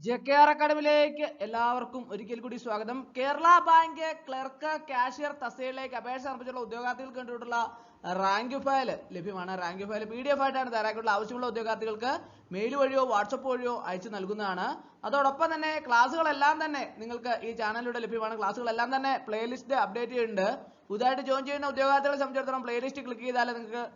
JKR അക്കാഡമിയിലേക്ക് എല്ലാവർക്കും ഒരിക്കൽ കൂടി സ്വാഗതം. കേരള ബാങ്ക് ക്ലർക്ക് കാഷ്യർ തസ്തികയിലേക്ക് അപേക്ഷ സമർപ്പിച്ചുള്ള ഉദ്യോഗാർത്ഥികൾക്ക് വേണ്ടിയിട്ടുള്ള റാങ്ക് ഫയൽ ലഭ്യമാണ്. റാങ്ക് ഫയൽ PDF ആയിട്ടാണ് തയ്യാറാക്കിയിട്ടുള്ള. ആവശ്യമുള്ള ഉദ്യോഗാർത്ഥികൾക്ക് മെയിൽ വഴിയോ വാട്സപ്പ് വഴിയോ അയച്ചു നൽകുന്നതാണ്. അതോടൊപ്പം തന്നെ ക്ലാസ്സുകളെല്ലാം തന്നെ നിങ്ങൾക്ക് ഈ ചാനലിലൂടെ ലഭ്യമാണ്. ക്ലാസ്സുകളെല്ലാം തന്നെ പ്ലേലിസ്റ്റ് അപ്ഡേറ്റ് ചെയ്യുന്നുണ്ട്. പുതുതായിട്ട് ജോയിൻ ചെയ്യുന്ന ഉദ്യോഗാർത്ഥികളെ സംബന്ധിച്ചിടത്തോളം പ്ലേലിസ്റ്റ് ക്ലിക്ക് ചെയ്താൽ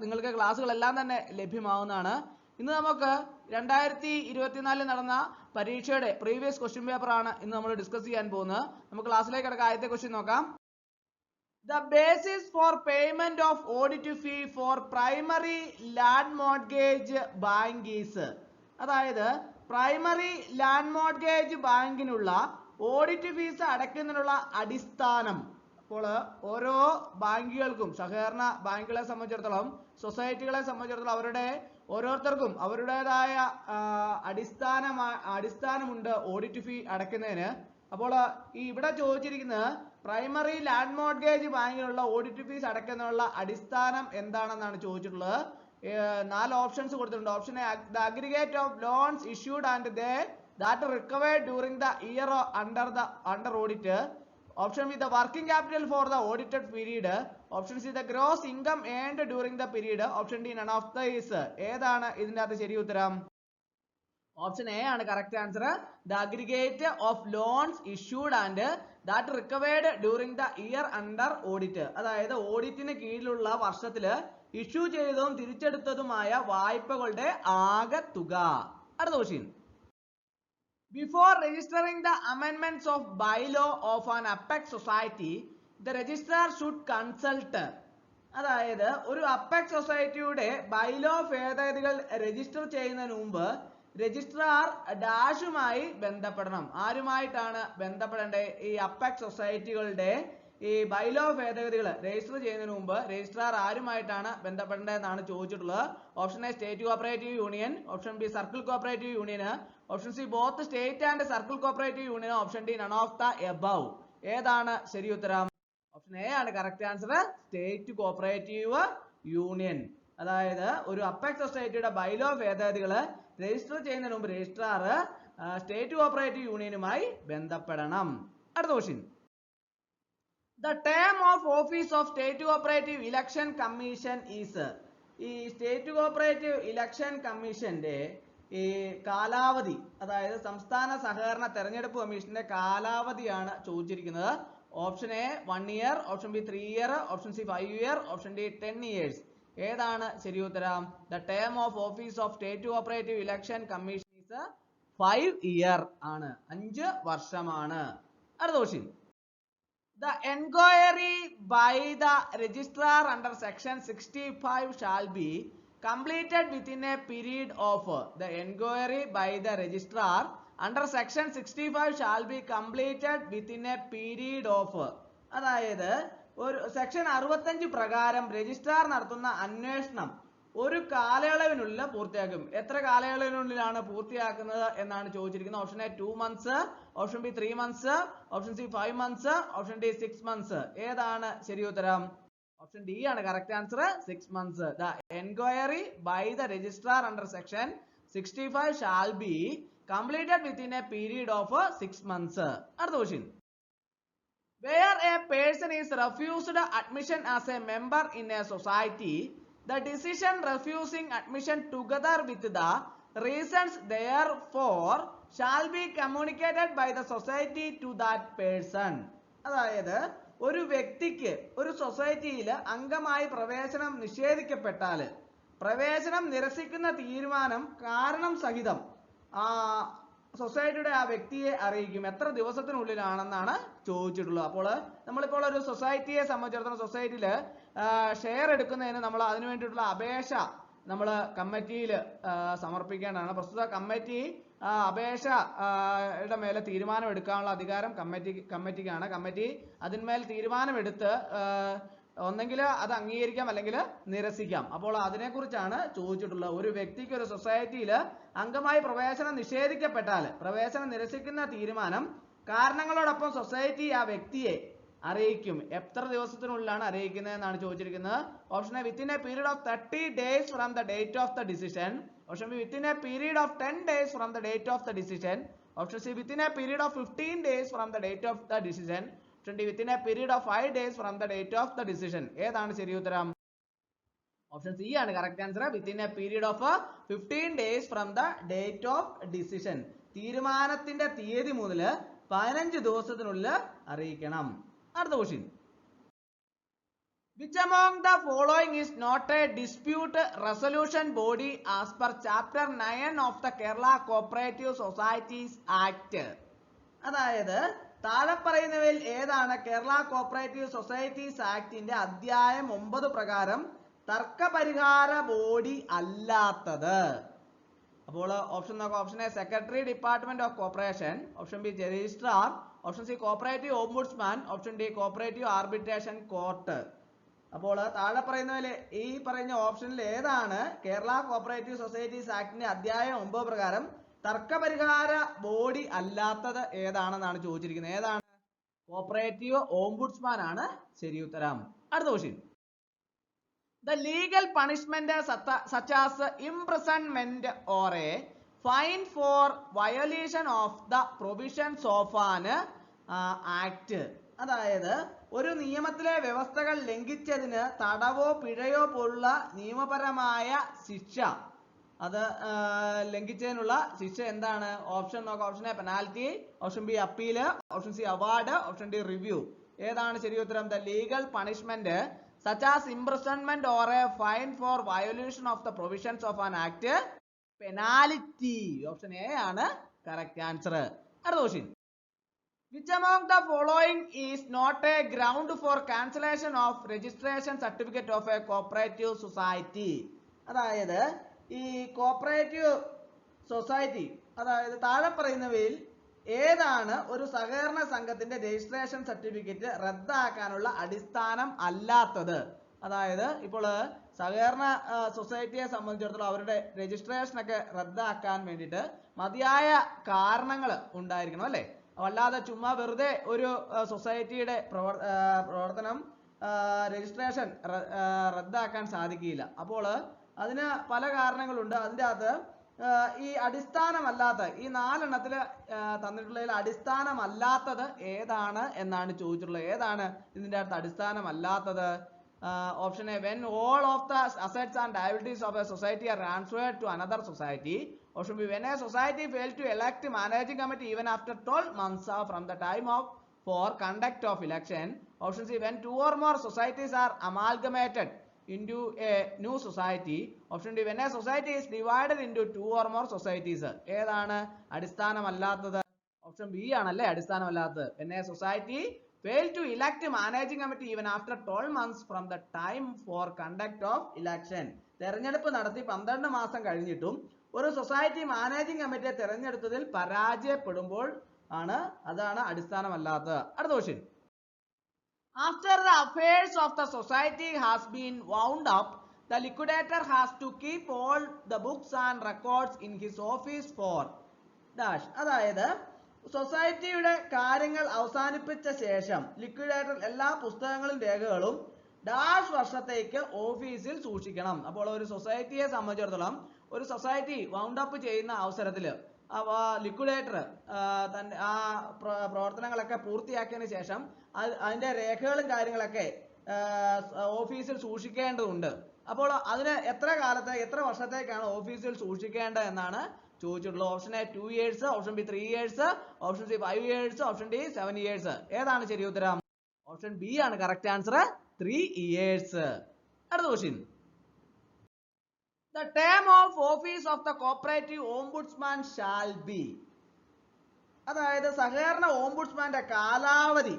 നിങ്ങൾക്ക് ക്ലാസ്സുകളെല്ലാം തന്നെ ലഭ്യമാവുന്നതാണ്. ഇന്ന് നമുക്ക് 2024 നടന്ന പരീക്ഷയുടെ പ്രീവിയസ് ക്വസ്റ്റ്യൻ പേപ്പർ ആണ് ഇന്ന് നമ്മൾ ഡിസ്കസ് ചെയ്യാൻ പോകുന്നത്. നമുക്ക് ക്ലാസ്സിലേക്ക് കിടക്കാം. ആദ്യത്തെ ക്വസ്റ്റ്യൻ നോക്കാം. The basis for payment of audit fee for primary land mortgage bank is, അതായത് പ്രൈമറി ലാൻഡ് മോർഗേജ് ബാങ്കിനുള്ള ഓഡിറ്റ് ഫീസ് അടയ്ക്കുന്നതിനുള്ള അടിസ്ഥാനം. അപ്പോൾ ഓരോ ബാങ്കുകൾക്കും, സഹകരണ ബാങ്കുകളെ സംബന്ധിച്ചിടത്തോളം, സൊസൈറ്റികളെ സംബന്ധിച്ചിടത്തോളം അവരുടെ ഓരോരുത്തർക്കും അവരുടേതായ അടിസ്ഥാനമുണ്ട് ഓഡിറ്റ് ഫീ അടയ്ക്കുന്നതിന്. അപ്പോൾ ഈ ഇവിടെ ചോദിച്ചിരിക്കുന്നത് പ്രൈമറി ലാൻഡ് മോർഗേജ് ബാങ്കിനുള്ള ഓഡിറ്റ് ഫീസ് അടയ്ക്കുന്നതിനുള്ള അടിസ്ഥാനം എന്താണെന്നാണ് ചോദിച്ചിട്ടുള്ളത്. 4 ഓപ്ഷൻസ് കൊടുത്തിട്ടുണ്ട്. Option A, the aggregate of loans issued and that recovered during the year under audit. Option B, the working capital for the audited period. Option C, the gross income earned during the period. Option D, none of these. ഏതാണ് ഇതിന്റെ അകത്ത് ശരി ഉത്തരം? Option A ആണ് correct answer. The aggregate of loans issued and that recovered during the year under audit. അതായത് ഓഡിറ്റിന് കീഴിലുള്ള വർഷത്തില് issue ചെയ്തതും തിരിച്ചെടുത്തതുമായ വായ്പകളുടെ ആകെ തുക. അടുത്ത question. Before registering the amendments of bylaw of an apex society, the registrar should consult. അതായത് ഒരു apex സൊസൈറ്റിയുടെ ബൈലോ ഭേദഗതികൾ രജിസ്റ്റർ ചെയ്യുന്നതിന് മുമ്പ് രജിസ്ട്രാർ ഡാഷുമായി ബന്ധപ്പെടണം. ആരുമായിട്ടാണ് ബന്ധപ്പെടേണ്ടത്? ഈ അപ്പെക്സ് സൊസൈറ്റികളുടെ ഈ ബൈലോ ഭേദഗതികൾ രജിസ്റ്റർ ചെയ്യുന്നതിന് മുമ്പ് രജിസ്ട്രാർ ആരുമായിട്ടാണ് ബന്ധപ്പെടേണ്ടതെന്നാണ് ചോദിച്ചിട്ടുള്ളത്. Option A, state cooperative union. Option B, circle cooperative union. Option C, both state and circle cooperative union. Option D, none of the above. ഏതാണ് ശരി ഉത്തരം? ഓപ്ഷൻ എ ആണ് correct answer. State cooperative union. അതായത് ഒരു apex സൊസൈറ്റിയുടെ bylaw ഭേദഗതികൾ register ചെയ്യുന്നതിന് മുമ്പ് രജിസ്ട്രാർ സ്റ്റേറ്റ് കോഓപ്പറേറ്റീവ് യൂണിയനുമായി ബന്ധപ്പെടണം. അടുത്ത question. The term of office of State Cooperative Election Commission is. ഈ സ്റ്റേറ്റ് കോഓപ്പറേറ്റീവ് ഇലക്ഷൻ കമ്മീഷന്റെ ഈ കാലാവധി, അതായത് സംസ്ഥാന സഹകരണ തെരഞ്ഞെടുപ്പ് കമ്മീഷന്റെ കാലാവധിയാണ് ചോദിച്ചിരിക്കുന്നത്. Option A 1 year, option B 3 year, option C 5 year, option D 10 years. ഏതാണ് ശരി ഉത്തരം? The term of office of State Cooperative Election Commission is 5 year ആണ്, 5 വർഷമാണ്. അടുത്ത question. The enquiry by the registrar under section 65 shall be completed within a period of. The enquiry by the registrar under section 65 shall be completed within a period of. അതായത് ഒരു section 65 പ്രകാരം registrar നടത്തുന്ന അന്വേഷണം ഒരു കാലയളവിനുള്ളിൽ പൂർത്തിയാക്കും. എത്ര കാലയളവിനുള്ളിലാണ് പൂർത്തിയാക്കുന്നത് എന്നാണ് ചോദിച്ചിരിക്കുന്നത്. Option A 2 months, option B 3 months, option C 5 months, option D 6 months. ഏതാണ് ശരി ഉത്തരം? ഓപ്ഷൻ ഡി ആണ് correct answer, 6 months. The enquiry by the registrar under section 65 shall be completed within a period of 6 months. അടുത്ത question. Where a person is refused admission as a member in a society, the decision refusing admission together with the reasons therefore shall be communicated by the society to that person. അതായത് ഒരു വ്യക്തിക്ക് ഒരു സൊസൈറ്റിയിൽ അംഗമായി പ്രവേശനം നിഷേധിക്കപ്പെട്ടാൽ പ്രവേശനം നിരസിക്കുന്ന തീരുമാനം കാരണം സഹിതം സൊസൈറ്റിയുടെ ആ വ്യക്തിയെ അറിയിക്കും. എത്ര ദിവസത്തിനുള്ളിലാണെന്നാണ് ചോദിച്ചിട്ടുള്ളത്. അപ്പോൾ നമ്മളിപ്പോൾ ഒരു സൊസൈറ്റിയെ സംബന്ധിച്ചിടത്തോളം സൊസൈറ്റിയിൽ ഷെയർ എടുക്കുന്നതിന് നമ്മൾ അതിനു വേണ്ടിയിട്ടുള്ള അപേക്ഷ നമ്മൾ കമ്മിറ്റിയിൽ സമർപ്പിക്കേണ്ടതാണ്. പ്രസ്തുത കമ്മിറ്റി അപേക്ഷയുടെ മേലെ തീരുമാനം എടുക്കാനുള്ള അധികാരം കമ്മിറ്റിക്കാണ്. കമ്മിറ്റി അതിന്മേൽ തീരുമാനമെടുത്ത് ഒന്നെങ്കിൽ അത് അംഗീകരിക്കാം അല്ലെങ്കിൽ നിരസിക്കാം. അപ്പോൾ അതിനെക്കുറിച്ചാണ് ചോദിച്ചിട്ടുള്ളത്. ഒരു വ്യക്തിക്ക് ഒരു സൊസൈറ്റിയിൽ അംഗമായി പ്രവേശനം നിഷേധിക്കപ്പെട്ടാൽ പ്രവേശനം നിരസിക്കുന്ന തീരുമാനം കാരണങ്ങളോടൊപ്പം സൊസൈറ്റി ആ വ്യക്തിയെ അറിയിക്കും. എത്ര ദിവസത്തിനുള്ളിലാണ് അറിയിക്കുന്നത് എന്നാണ് ചോദിച്ചിരിക്കുന്നത്. Option A within A period of 30 days from the date of the decision. Option B within A period of 10 days from the date of the decision. Option C within A period of 15 days from the date of the decision. Option D within A period of 5 days from the date of the decision. ഏതാണ് ശരി ഉത്തരം? Option C ആണ് correct answer. Within A period of 15 days from the date of decision. തീരുമാനത്തിന്റെ തീയതി മുതൽ 15 ദിവസത്തിനുള്ളിൽ അറിയിക്കണം. അടുത്ത question. Which among the following is not a dispute resolution body as per chapter 9 of the Kerala Cooperative Societies Act? അതായത് താഴെ പറയുന്നവയിൽ ഏതാണ് കേരള കോപ്പറേറ്റീവ് സൊസൈറ്റീസ് ആക്ടിന്റെ അധ്യായം 9 പ്രകാരം തർക്കപരിഹാര ബോഡി അല്ലാത്തത്? അപ്പോൾ ഓപ്ഷൻ നോക്കാം. Option A secretary department of corporation. Option B registrar. Option C cooperative ombudsman. Option D cooperative arbitration court. അപ്പോൾ താഴെ പറയുന്നതിൽ ഈ പറയുന്ന ഓപ്ഷനിൽ ഏതാണ് കേരള കോപ്പറേറ്റീവ് സൊസൈറ്റീസ് ആക്ടിന്റെ അധ്യായം 9 പ്രകാരം തർക്കപരിഹാര ബോഡി അല്ലാത്തത് ഏതാണെന്നാണ് ചോദിച്ചിരിക്കുന്നത്. ഏതാണ്? കോപ്പറേറ്റീവ് ഓംബുഡ്സ്മാൻ ആണ് ശരി ഉത്തരം. അടുത്ത question. The legal punishment such as imprisonment or a fine for violation of the provisions of an act. അതായത് ഒരു നിയമത്തിലെ വ്യവസ്ഥകൾ ലംഘിച്ചതിന് തടവോ പിഴയോ പോലുള്ള നിയമപരമായ ശിക്ഷ, അത് ലംഘിച്ചതിനുള്ള ശിക്ഷ എന്താണ്? ഓപ്ഷൻ നോക്കാം. Option A penalty. Option B appeal. Option C award. Option D review. ഏതാണ് ശരി ഉത്തരം? The legal punishment such as imprisonment or a fine for violation of the provisions of an act, penalty. Option A ആണ് correct answer. അടുത്ത question. Which among the following is not a ground for cancellation of registration certificate of a cooperative society? അതായത് ഈ cooperative society, അതായത് താഴെ പറയുന്നവയിൽ ഏതാണ് ഒരു സഹകരണ സംഘത്തിന്റെ രജിസ്ട്രേഷൻ സർട്ടിഫിക്കറ്റ് റദ്ദാക്കാനുള്ള അടിസ്ഥാനം അല്ലാത്തത്? അതായത് ഇപ്പോൾ സഹകരണ സൊസൈറ്റിയെ സംബന്ധിച്ചിടത്തോളം അവരുടെ രജിസ്ട്രേഷൻ ഒക്കെ റദ്ദാക്കാൻ വേണ്ടിയിട്ട് മതിയായ കാരണങ്ങൾ ഉണ്ടായിരിക്കണം അല്ലേ? അല്ലാതെ ചുമ്മാ വെറുതെ ഒരു സൊസൈറ്റിയുടെ പ്രവർത്തനം രജിസ്ട്രേഷൻ റദ്ദാക്കാൻ സാധിക്കില്ല. അപ്പോൾ അതിന് പല കാരണങ്ങളുണ്ട്. അതിൻ്റെ അകത്ത് ഈ അടിസ്ഥാനമല്ലാത്ത ഈ 4 എണ്ണത്തിൽ തന്നിട്ടുള്ളതിൽ അടിസ്ഥാനമല്ലാത്തത് ഏതാണ് എന്നാണ് ചോദിച്ചിട്ടുള്ളത്. ഏതാണ് ഇതിൻ്റെ അകത്ത് അടിസ്ഥാനമല്ലാത്തത്? Option A when all of the assets and liabilities of a society are transferred to another society. Option B when a society fails to elect managing committee even after 12 months from the time of for conduct of election. Option C when 2 or more societies are amalgamated into a new society. Option D when a society is divided into 2 or more societies. ഏതാണ് അടിസ്ഥാനമല്ലാത്തത്? Option B ആണല്ലേ അടിസ്ഥാനമല്ലാത്തത്. when a society fail to elect managing committee even after 12 months from the time for conduct of election. തെരഞ്ഞെടുപ്പ് നടത്തി 12 മാസം കഴിഞ്ഞിട്ടും ഒരു society managing കമ്മിറ്റിയെ തെരഞ്ഞെടുത്തതിൽ പരാജയപ്പെടുമ്പോൾ അതാണ് അടിസ്ഥാനമല്ലാത്തത്. അടുത്ത question. After the affairs of the society has been wound up, the liquidator has to keep all the books and records in his office for dash. അതായത് സൊസൈറ്റിയുടെ കാര്യങ്ങൾ അവസാനിപ്പിച്ച ശേഷം ലിക്വിഡേറ്റർ എല്ലാ പുസ്തകങ്ങളും രേഖകളും ഡാഷ് വർഷത്തേക്ക് ഓഫീസിൽ സൂക്ഷിക്കണം. അപ്പോൾ ഒരു സൊസൈറ്റിയെ സംബന്ധിച്ചിടത്തോളം ഒരു സൊസൈറ്റി വൗണ്ട് അപ്പ് ചെയ്യുന്ന അവസരത്തിൽ ലിക്വിഡേറ്റർ തന്റെ ആ പ്രവർത്തനങ്ങളൊക്കെ പൂർത്തിയാക്കിയതിനു ശേഷം അതിന്റെ രേഖകളും കാര്യങ്ങളൊക്കെ ഓഫീസിൽ സൂക്ഷിക്കേണ്ടതുണ്ട്. അപ്പോൾ അതിന് എത്ര വർഷത്തേക്കാണ് ഓഫീസിൽ സൂക്ഷിക്കേണ്ടത് എന്നാണ് ചോദിച്ചിട്ടുള്ളത്. Option A 2 years, option B 3 years, option C 5 years, option D 7 years. ഏതാണ് ശരി ഉത്തരം? ഓപ്ഷൻ ബി ആണ് കറക്റ്റ് ആൻസർ, 3 years. അടുത്ത question. The term of office of the cooperative ombudsman shall be. അതായത് സഹകരണ ഓംബുഡ്സ്മാന്റെ കാലാവധി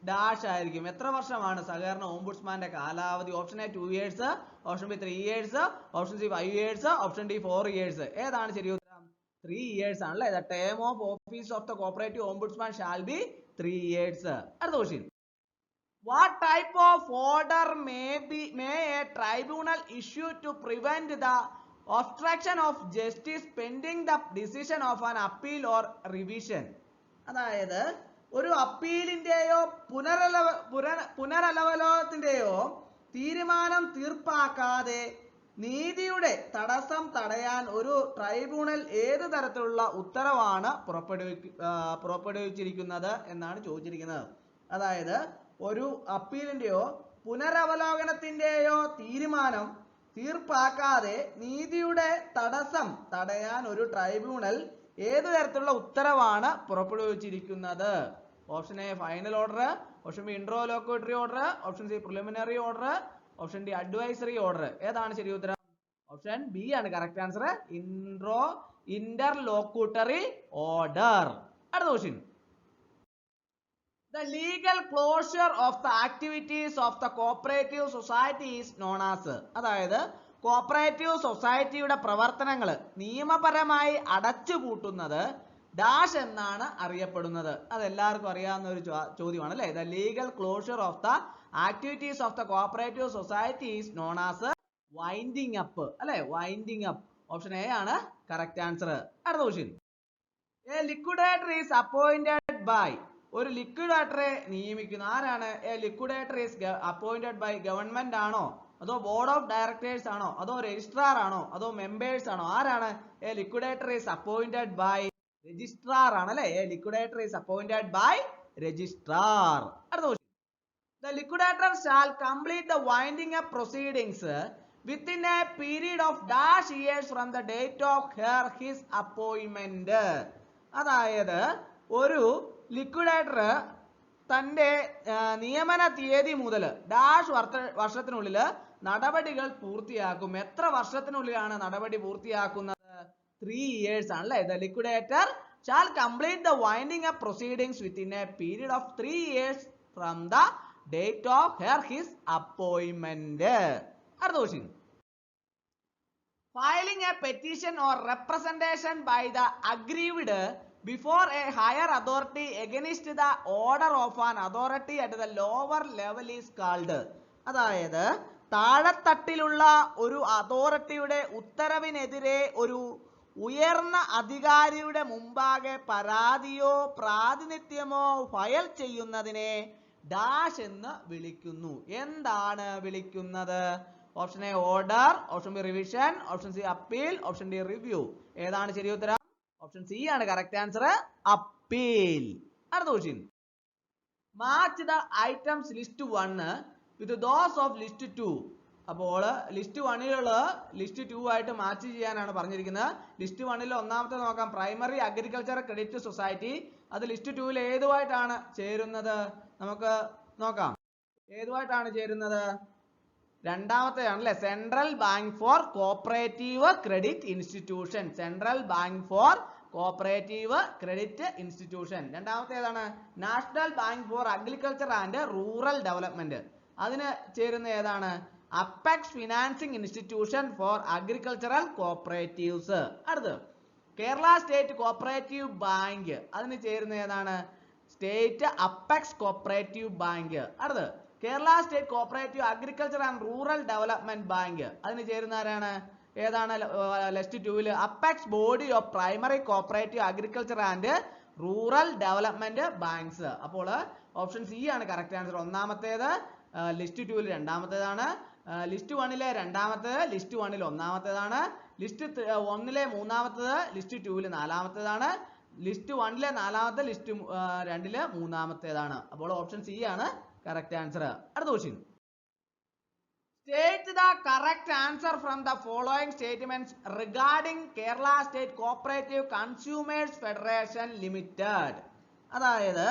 ഡാഷ് ആയിരിക്കും. എത്ര വർഷമാണ് സഹകരണ ഓംബുഡ്സ്മാന്റെ കാലാവധി? Option A 2 years, option B 3 years, option C 5 years, option D 4 years. ഏതാണ് ശരി ഉത്തരം? 3 years ആണല്ലേ. The term of office of the cooperative ombudsman shall be 3 years. അടുത്ത question. What type of order may a tribunal issue to prevent the obstruction of justice pending the decision of an appeal or revision? അതായത് ഒരു അപ്പീലിന്റെയോ പുനരവലോകനത്തിന്റെയോ തീരുമാനം തീർപ്പാക്കാതെ നീതിയുടെ തടസ്സം തടയാൻ ഒരു tribunal ഏത് തരത്തിലുള്ള ഉത്തരവാണ് പുറപ്പെടുവിച്ചിരിക്കുന്നത് എന്നാണ് ചോദിച്ചിരിക്കുന്നത്. അതായത് ഒരു അപ്പീലിന്റെയോ പുനരവലോകനത്തിന്റെയോ തീരുമാനം തീർപ്പാക്കാതെ നീതിയുടെ തടസ്സം തടയാൻ ഒരു ട്രൈബ്യൂണൽ ഏത് തരത്തിലുള്ള ഉത്തരവാണ് പുറപ്പെടുവിച്ചിരിക്കുന്നത്? Option A final order, option B interlocutory order, option C preliminary order, option D advisory order. ഏതാണ് ശരി ഉത്തരം? ഓപ്ഷൻ ബി ആണ് കറക്റ്റ് ആൻസർ, ഇന്റർലോക്യൂട്ടറി ഓർഡർ. അടുത്ത question. The legal closure of the activities of the cooperative society is known as. അതായത് cooperative സൊസൈറ്റിയുടെ പ്രവർത്തനങ്ങൾ നിയമപരമായി അടച്ചുപൂട്ടുന്നത് dash എന്നാണ് അറിയപ്പെടുന്നത്. അതെല്ലാവർക്കും അറിയാവുന്ന ഒരു ചോദ്യമാണ് അല്ലേ. The legal closure of the activities of the cooperative society is known as winding up. അല്ലെ, winding up. ഓപ്ഷൻ എ ആണ് കറക്റ്റ് ആൻസർ. അടുത്ത question. A liquidator is appointed by. ഒരു ലിക്വിഡേറ്ററെ നിയമിക്കുന്നു. ആരാണ്? A liquidator is appointed by government ആണോ, അതോ board of directors ആണോ, അതോ രജിസ്ട്രാർ ആണോ, അതോ മെമ്പേഴ്സ് ആണോ? ആരാണ്? A liquidator is appointed by registrar ആണ് അല്ലെ. A liquidator is appointed by registrar. അടുത്ത question. The liquidator shall complete the winding up proceedings within a period of dash years from the date of his appointment. അതായത് ഒരു liquidator തന്റെ നിയമന തീയതി മുതൽ dash വർഷത്തിനുള്ളിൽ നടപടികൾ പൂർത്തിയാക്കും. എത്ര വർഷത്തിനുള്ളിലാണ് നടപടി പൂർത്തിയാക്കുന്നത്? 3 years ആണ് അല്ലെ. The liquidator shall complete the winding up proceedings within a period of 3 years from the date of his appointment. അടുത്ത question. Filing a petition or representation by the aggrieved before a higher authority against the order of an authority at the lower level is called. അതായത് താഴെത്തട്ടിലുള്ള ഒരു അതോറിറ്റിയുടെ ഉത്തരവിനെതിരെ ഒരു ഉയർന്ന അധികാരിയുടെ മുമ്പാകെ പരാതിയോ പ്രാതിനിധ്യമോ file ചെയ്യുന്നതിനെ dash എന്ന് വിളിക്കുന്നു. എന്താണ് വിളിക്കുന്നത്? Option A order, option B revision, option C appeal, option D review. ഏതാണ് ശരി ഉത്തരം? ഓപ്ഷൻ സി ആണ് കറക്റ്റ് ആൻസർ, അപ്പീൽ. അടുത്ത question. Match the items list 1 with those of list 2. അപ്പോൾ ലിസ്റ്റ് 1ലുള്ള ലിസ്റ്റ് 2 ആയിട്ട് മാച്ച് ചെയ്യാനാണ് പറഞ്ഞിരിക്കുന്നത്. ലിസ്റ്റ് 1ൽ ഒന്നാമത്തെ നോക്കാം, പ്രൈമറി അഗ്രികൾച്ചർ ക്രെഡിറ്റ് സൊസൈറ്റി. അത് ലിസ്റ്റ് 2ൽ ഏതുമായിട്ടാണ് ചേരുന്നത്? നമുക്ക് നോക്കാം. ഏതുമായിട്ടാണ് ചേരുന്നത്? രണ്ടാമത്തെയാണ് അല്ലെ, central bank for cooperative credit institution. Central bank for cooperative credit institution. രണ്ടാമത്തെ ഏതാണ്? National bank for agriculture and rural development. അതിന് ചേരുന്ന ഏതാണ്? Apex financing institution for agricultural cooperatives. അടുത്ത് കേരള സ്റ്റേറ്റ് കോപ്പറേറ്റീവ് ബാങ്ക്. അതിന് ചേരുന്ന ഏതാണ്? State apex cooperative bank. അടുത്ത് Kerala state cooperative agriculture and rural development bank. അതിന് ചേരുന്ന ആരാണ്? ഏതാണ് ലിസ്റ്റ് 2ൽ? Apex body of primary cooperative agriculture and rural development banks. അപ്പോൾ ഓപ്ഷൻ സി ആണ് കറക്റ്റ് ആൻസർ. ഒന്നാമത്തേത് ലിസ്റ്റ് 2ൽ രണ്ടാമത്തേതാണ്, ലിസ്റ്റ് 1ലെ രണ്ടാമത്തേത് ലിസ്റ്റ് 1ൽ ഒന്നാമത്തേതാണ്, ലിസ്റ്റ് 1ലെ മൂന്നാമത്തേത് ലിസ്റ്റ് 2ൽ നാലാമത്തേതാണ്, ലിസ്റ്റ് 1ലെ നാലാമത്തെ ലിസ്റ്റ് 2ൽ മൂന്നാമത്തേതാണ്. അപ്പോൾ ഓപ്ഷൻ സി ആണ് കറക്റ്റ് ആൻസർ. അടുത്ത question. State the correct answer from the following statements regarding Kerala State Cooperative Consumers Federation Limited. അതായത്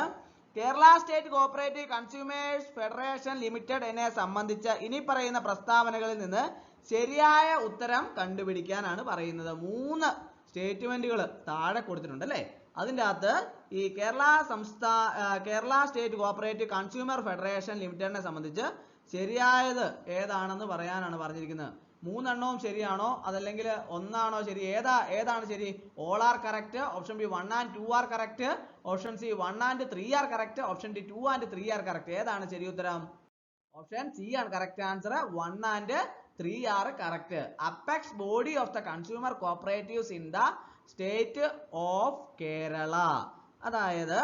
Kerala state cooperative consumers federation ലിമിറ്റഡിനെ സംബന്ധിച്ച് ഇനി പറയുന്ന പ്രസ്താവനകളിൽ നിന്ന് ശരിയായ ഉത്തരം കണ്ടുപിടിക്കാനാണ് പറയുന്നത്. 3 സ്റ്റേറ്റ്മെന്റുകൾ താഴെ കൊടുത്തിട്ടുണ്ട് അല്ലേ. അതിൻ്റെ അകത്ത് ഈ Kerala state cooperative consumer federation ലിമിറ്റഡിനെ സംബന്ധിച്ച് ശരിയായത് ഏതാണെന്ന് പറയാനാണ് പറഞ്ഞിരിക്കുന്നത്. 3 എണ്ണവും ശരിയാണോ അതല്ലെങ്കിൽ ഒന്നാണോ ശരി? ഏതാണ് ശരി? All are correct, option B 1 and 2 are correct, option C 1 and 3 are correct, option D 2 and 3 are correct. ഏതാണ് ശരി ഉത്തരം? ഓപ്ഷൻ സി ആണ് correct answer, 1 and 3 are correct. Apex body of the consumer cooperatives in the state of Kerala. അതായത്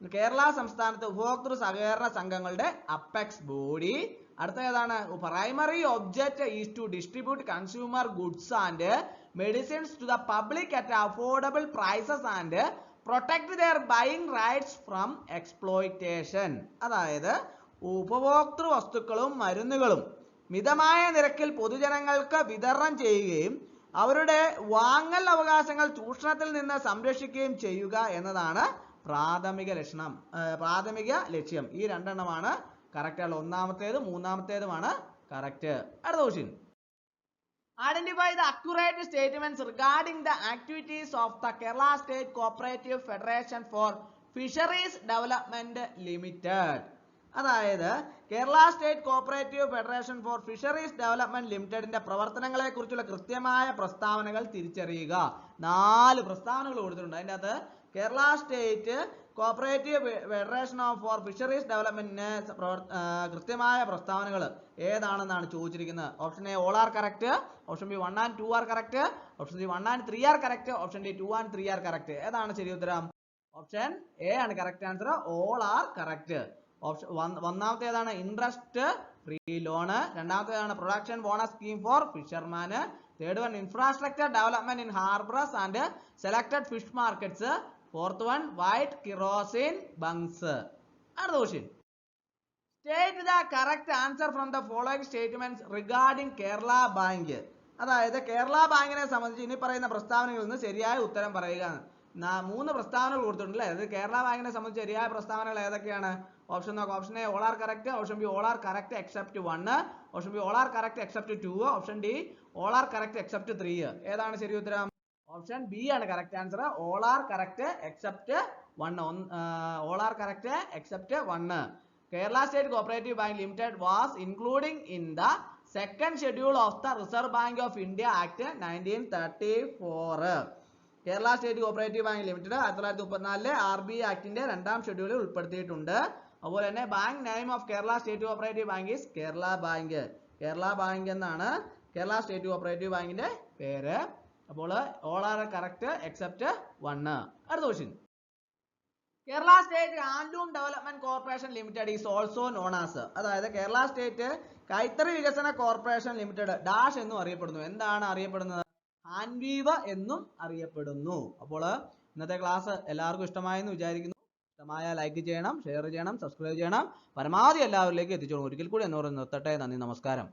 കേരള സംസ്ഥാനത്ത് ഉപഭോക്തൃ സഹകരണ സംഘങ്ങളുടെ apex body. അടുത്ത ഏതാണ്? Primary object is to distribute consumer goods and medicines to the public at affordable prices and protect their buying rights from exploitation. അതായത് ഉപഭോക്തൃ വസ്തുക്കളും മരുന്നുകളും മിതമായ നിരക്കിൽ പൊതുജനങ്ങൾക്ക് വിതരണം ചെയ്യുകയും അവരുടെ വാങ്ങൽ അവകാശങ്ങൾ ചൂഷണത്തിൽ നിന്ന് സംരക്ഷിക്കുകയും ചെയ്യുക എന്നതാണ് പ്രാഥമിക ലക്ഷ്യം. ഈ രണ്ടെണ്ണമാണ് കറക്റ്റ് ആയിട്ടുള്ള. ഒന്നാമത്തേതും മൂന്നാമത്തേതുമാണ് കറക്റ്റ്. അടുത്ത question. Identify the accurate statements regarding the activities of the Kerala State Cooperative Federation for Fisheries Development Limited. അതായത് Kerala state cooperative federation for fisheries development ലിമിറ്റഡിന്റെ പ്രവർത്തനങ്ങളെ കുറിച്ചുള്ള കൃത്യമായ പ്രസ്താവനകൾ തിരിച്ചറിയുക. 4 പ്രസ്താവനകൾ കൊടുത്തിട്ടുണ്ട്. അതിൻ്റെ അകത്ത് Kerala state cooperative federation for fisheries ഡെവലപ്മെന്റിന് കൃത്യമായ പ്രസ്താവനകൾ ഏതാണെന്നാണ് ചോദിച്ചിരിക്കുന്നത്. Option A all are correct, option B 1 and 2 are correct, option C 1 and 3 are correct, option D 2 and 3 are correct. ഏതാണ് ശരി ഉത്തരം? ഓപ്ഷൻ എ ആണ് correct answer. All are correct. Option ഒന്നാമത്തെ ഏതാണ്? Interest free loan. രണ്ടാമത്തേതാണ് production bonus scheme for fisherman. Third one infrastructure development in harbours and selected fish markets. Fourth one white kerosene bunks. അടുത്ത question. State the correct answer from the following statements regarding Kerala bank. അതായത് കേരള ബാങ്കിനെ സംബന്ധിച്ച് ഇനി പറയുന്ന പ്രസ്താവനകളിൽ നിന്ന് ശരിയായ ഉത്തരം പറയുക. 3 പ്രസ്താവനകൾ കൊടുത്തിട്ടുണ്ട് അല്ലേ? അത് കേരള ബാങ്കിനെ സംബന്ധിച്ച് ശരിയായ പ്രസ്താവനകൾ ഏതൊക്കെയാണ്? ഓപ്ഷൻ നോക്കാം. Option A all are correct, option B all are correct except 1, option B all are correct except 2, option D all are correct except 3. ഏതാണ് ശരി ഉത്തരം? ഓപ്ഷൻ ബി ആണ് correct answer. All are correct except 1. All are correct except 1. Kerala state cooperative bank limited was including in the second schedule of the reserve bank of India act 1934. Kerala state cooperative bank limited 1934 RBI ആക്ടിന്റെ 2ാം ഷെഡ്യൂളിൽ ഉൾപ്പെടുത്തിയിട്ടുണ്ട്. അതുപോലെ തന്നെ bank name of Kerala state cooperative bank is Kerala bank. Kerala bank എന്നാണ് Kerala state cooperative ബാങ്കിന്റെ പേര്. അപ്പോൾ all are correct except 1. അടുത്ത question. Kerala state handloom development corporation limited is also known as. അതായത് കേരള സ്റ്റേറ്റ് കൈത്തറി വികസന കോർപ്പറേഷൻ ലിമിറ്റഡ് ഡാഷ് എന്നും അറിയപ്പെടുന്നു. എന്താണ് അറിയപ്പെടുന്നത്? ഹാൻവീവ് എന്നും അറിയപ്പെടുന്നു. അപ്പോൾ ഇന്നത്തെ ക്ലാസ് എല്ലാവർക്കും ഇഷ്ടമായെന്ന് വിചാരിക്കുന്നു. ഇഷ്ടമായ ലൈക്ക് ചെയ്യണം, ഷെയർ ചെയ്യണം, സബ്സ്ക്രൈബ് ചെയ്യണം. പരമാവധി എല്ലാവരിലേക്ക് എത്തിച്ചോളൂ. ഒരിക്കൽ കൂടി എന്നോട് നിർത്തട്ടെ. നന്ദി, നമസ്കാരം.